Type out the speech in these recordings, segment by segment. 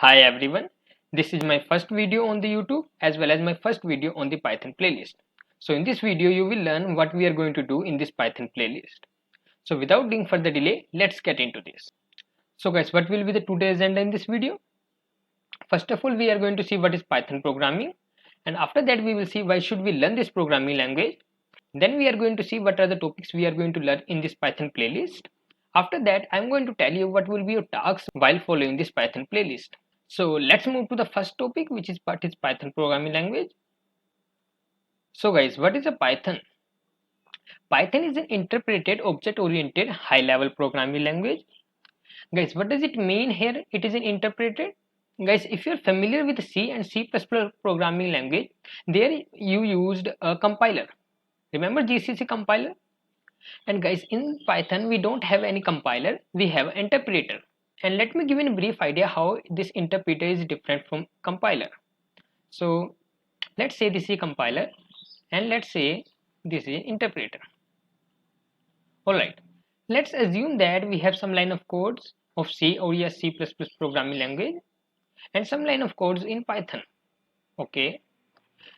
Hi everyone, this is my first video on the YouTube as well as my first video on the Python playlist. So in this video you will learn what we are going to do in this Python playlist. So without doing further delay, let's get into this. So guys, what will be the today's agenda in this video? First of all, we are going to see what is Python programming, and after that we will see why should we learn this programming language. Then we are going to see what are the topics we are going to learn in this Python playlist. After that, I am going to tell you what will be your tasks while following this Python playlist. So let's move to the first topic, which is what is Python programming language. So guys, what is a Python? Python is an interpreted object-oriented high-level programming language. Guys, what does it mean here? It is an interpreted. Guys, if you're familiar with C and C++ programming language, there you used a compiler. Remember GCC compiler? And guys, in Python we don't have any compiler, we have an interpreter. And let me give you a brief idea how this interpreter is different from compiler. So let's say this is compiler and let's say this is interpreter. Alright, let's assume that we have some line of codes of C or C++ programming language and some line of codes in Python. Okay,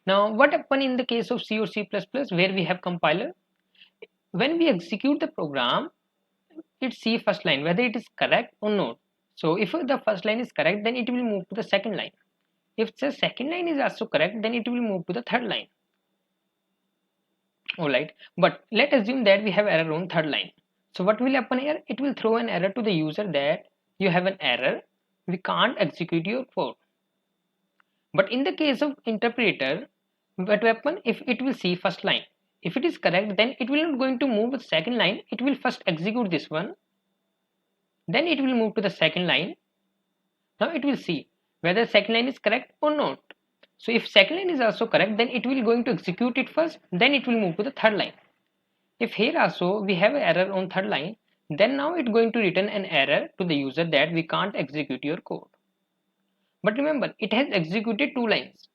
now what happens in the case of C or C++ where we have compiler? When we execute the program, it sees first line whether it is correct or not. So if the first line is correct, then it will move to the second line. If the second line is also correct, then it will move to the third line. Alright, but let's assume that we have error on third line. So what will happen here? It will throw an error to the user that you have an error, we can't execute your code. But in the case of interpreter, what will happen? If it will see first line, if it is correct, then it will not going to move to the second line, it will first execute this one, then it will move to the second line. Now it will see whether second line is correct or not. So if second line is also correct, then it will going to execute it first, then it will move to the third line. If here also we have an error on third line, then now it's going to return an error to the user that we can't execute your code. But remember, it has executed two lines.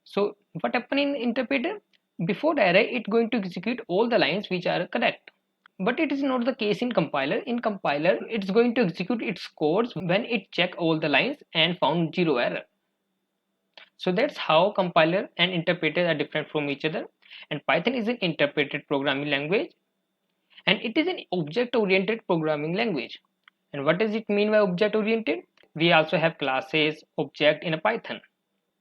So what happened in interpreter? Before the error, it's going to execute all the lines which are correct. But it is not the case in compiler. In compiler, it's going to execute its codes when it check all the lines and found zero error. So that's how compiler and interpreter are different from each other. And Python is an interpreted programming language, and it is an object-oriented programming language. And what does it mean by object-oriented? We also have classes, object in a Python.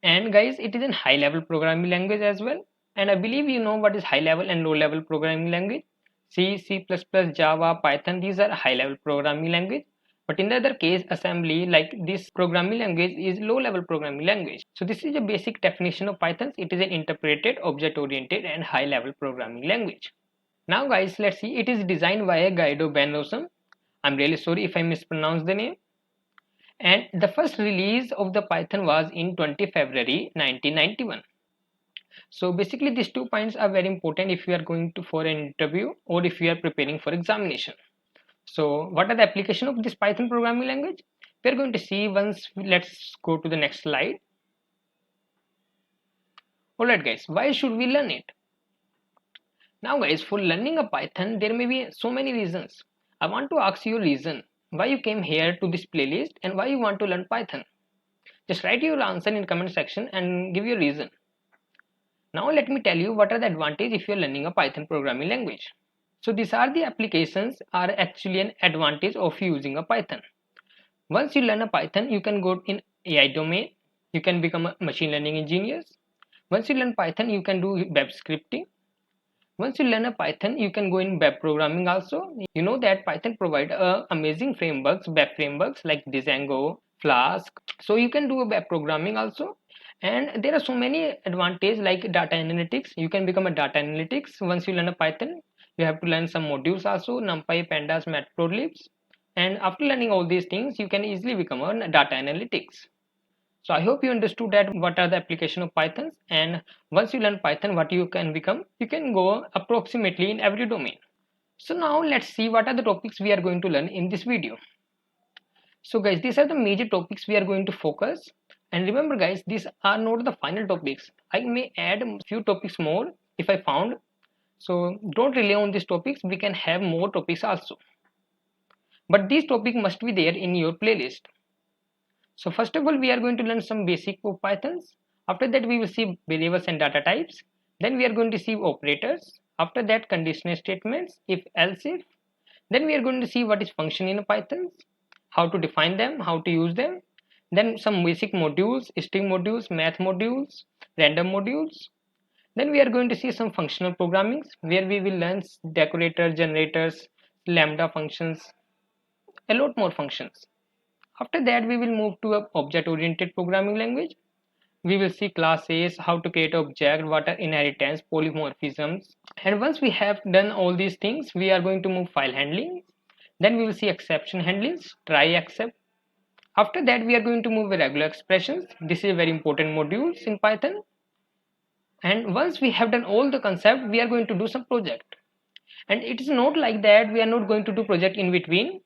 And guys, it is a high-level programming language as well. And I believe you know what is high-level and low-level programming language. C, C++, Java, Python, these are high-level programming language. But in the other case, assembly, like this programming language is low-level programming language. So this is a basic definition of Python. It is an interpreted, object-oriented and high-level programming language. Now guys, let's see. It is designed by a Guido Ben Rossum. I'm really sorry if I mispronounced the name. And the first release of the Python was in 20 February 1991. So basically these 2 points are very important if you are going to for an interview or if you are preparing for examination. So what are the application of this Python programming language? We are going to see once. Let's go to the next slide. Alright guys, why should we learn it? Now guys, for learning a Python, there may be so many reasons. I want to ask you a reason why you came here to this playlist and why you want to learn Python. Just write your answer in comment section and give your reason. Now let me tell you what are the advantages if you are learning a Python programming language. So these are the applications are actually an advantage of using a Python. Once you learn a Python, you can go in AI domain, you can become a machine learning engineers. Once you learn Python, you can do web scripting. Once you learn a Python, you can go in web programming also. You know that Python provide amazing frameworks, web frameworks like Django, Flask. So you can do a web programming also. And there are so many advantages like data analytics. You can become a data analytics. Once you learn a Python, you have to learn some modules also, NumPy, Pandas, Matplotlibs. And after learning all these things, you can easily become a data analytics. So I hope you understood that what are the application of Python, and once you learn Python, what you can become, you can go approximately in every domain. So now let's see what are the topics we are going to learn in this video. So guys, these are the major topics we are going to focus. And remember guys, these are not the final topics. I may add a few topics more if I found. So don't rely on these topics. We can have more topics also. But these topics must be there in your playlist. So first of all, we are going to learn some basic of Pythons. After that, we will see variables and data types. Then we are going to see operators. After that, conditional statements, if, else, if. Then we are going to see what is function in Python, how to define them, how to use them. Then some basic modules, string modules, math modules, random modules. Then we are going to see some functional programming where we will learn decorator, generators, lambda functions, a lot more functions. After that, we will move to a object-oriented programming language. We will see classes, how to create object, what are inheritance, polymorphisms. And once we have done all these things, we are going to move file handling. Then we will see exception handlings, try, except. After that, we are going to move regular expressions. This is a very important modules in Python. And once we have done all the concept, we are going to do some project. And it is not like that we are not going to do project in between.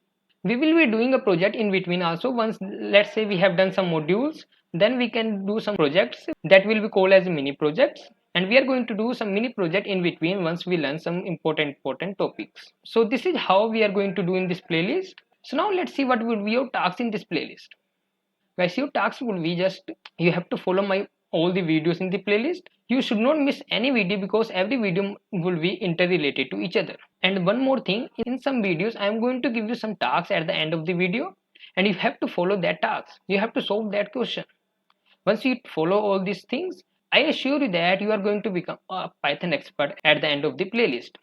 We will be doing a project in between also. Once, let's say, we have done some modules, then we can do some projects that will be called as mini projects, and we are going to do some mini project in between once we learn some important topics. So this is how we are going to do in this playlist. So now let's see what would be your tasks in this playlist. Guys, your tasks would be just, you have to follow my all the videos in the playlist. You should not miss any video because every video will be interrelated to each other. And one more thing, in some videos I am going to give you some tasks at the end of the video, and you have to follow that task. You have to solve that question. Once you follow all these things, I assure you that you are going to become a Python expert at the end of the playlist.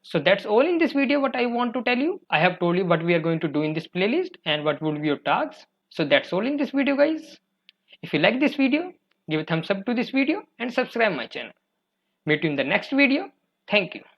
So that's all in this video what I want to tell you. I have told you what we are going to do in this playlist and what would be your tasks. So that's all in this video, guys. If you like this video, give a thumbs up to this video and subscribe my channel. Meet you in the next video. Thank you.